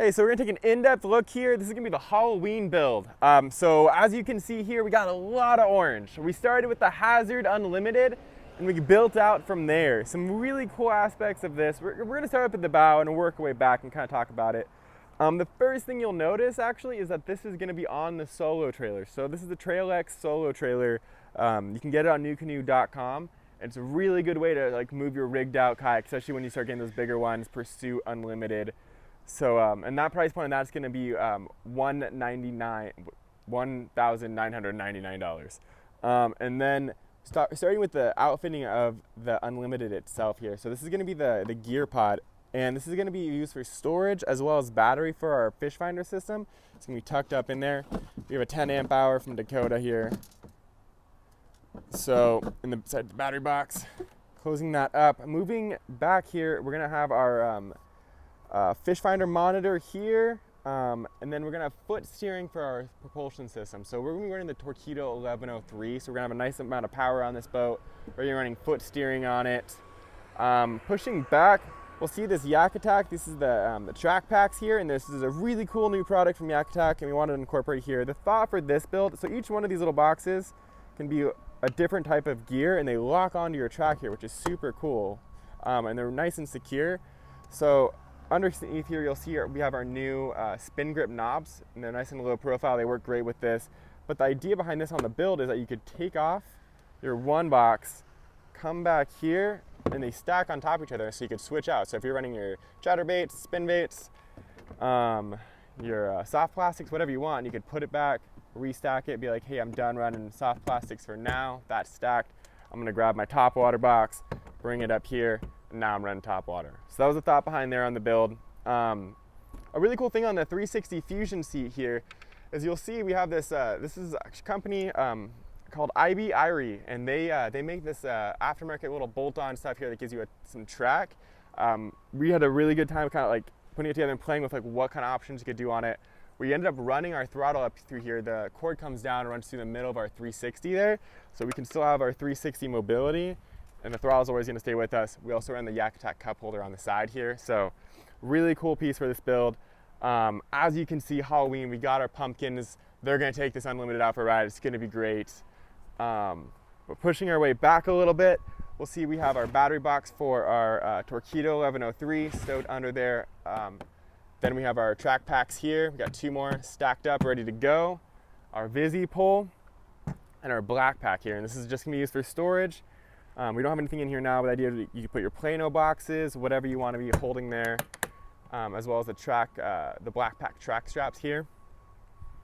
Hey, so we're gonna take an in-depth look here. This is gonna be the Halloween build. So as you can see here, we got a lot of orange. We started with the Hazard Unlimited and we built out from there. Some really cool aspects of this. We're gonna start up at the bow and work our way back and kind of talk about it. The first thing you'll notice actually is that this is gonna be on the solo trailer. So this is the Trailex solo trailer. You can get it on NuCanoe.com. It's a really good way to move your rigged out kayak, especially when you start getting those bigger ones, Pursuit Unlimited. So, and that price point, that's going to be $1,999. And then starting with the outfitting of the Unlimited itself here. So this is going to be the gear pod, and this is going to be used for storage as well as battery for our fish finder system. It's going to be tucked up in there. We have a 10 amp hour from Dakota here. So in the battery box, closing that up. Moving back here, we're going to have our fish finder monitor here, and then we're gonna have foot steering for our propulsion system. So we're gonna be running the Torqeedo 1103, so we're gonna have a nice amount of power on this boat. We're gonna be running foot steering on it. Pushing back, we'll see this Yakattack. This is the TrackPaks here, and this is a really cool new product from Yakattack, and we wanted to incorporate here. The thought for this build, so each one of these little boxes can be a different type of gear, and they lock onto your track here, which is super cool, and they're nice and secure. So underneath here, you'll see we have our new spin grip knobs, and they're nice and low profile. They work great with this. But the idea behind this on the build is that you could take off your one box, come back here, and they stack on top of each other, so you could switch out. So if you're running your chatter baits, spin baits, your soft plastics, whatever you want, you could put it back, restack it, be like, hey, I'm done running soft plastics for now. That's stacked. I'm gonna grab my top water box, bring it up here, and now I'm running top water. So that was the thought behind there on the build. A really cool thing on the 360 Fusion seat here is you'll see we have this, this is a company called IB Irie, and they make this aftermarket little bolt-on stuff here that gives you some track. We had a really good time kind of like putting it together and playing with what kind of options you could do on it. We ended up running our throttle up through here. The cord comes down and runs through the middle of our 360 there, so we can still have our 360 mobility, and the throttle is always going to stay with us. We also ran the Yakattack Cupholder on the side here, so really cool piece for this build. As you can see, Halloween, we got our pumpkins. They're going to take this Unlimited out for a ride. It's going to be great. We're pushing our way back a little bit. We'll see we have our battery box for our Torqeedo 1103 stowed under there. Then we have our TrackPaks here. We got two more stacked up, ready to go. Our VisiPole and our BlackPak here, and this is just going to be used for storage. We don't have anything in here now, but the idea is you can put your Plano boxes, whatever you want to be holding there, as well as the BlackPak track straps here.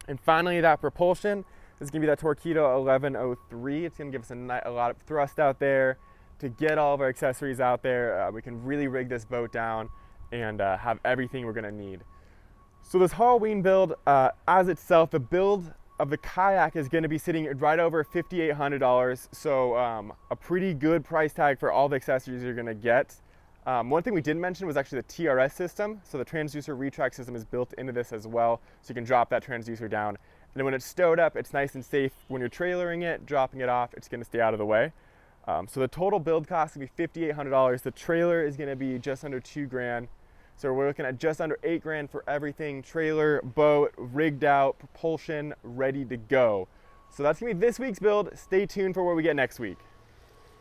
And finally, that propulsion is going to be that Torqeedo 1103. It's going to give us a lot of thrust out there to get all of our accessories out there. We can really rig this boat down and have everything we're going to need. So this Halloween build, as itself, the build of the kayak is going to be sitting right over $5,800, so a pretty good price tag for all the accessories you're going to get. One thing we didn't mention was actually the TRS system, so the transducer retract system is built into this as well, so you can drop that transducer down. And then when it's stowed up, it's nice and safe. When you're trailering it, dropping it off, it's going to stay out of the way. So the total build cost is going to be $5,800. The trailer is going to be just under $2,000. So we're looking at just under $8,000 for everything: trailer, boat, rigged out, propulsion, ready to go. So that's gonna be this week's build. Stay tuned for what we get next week.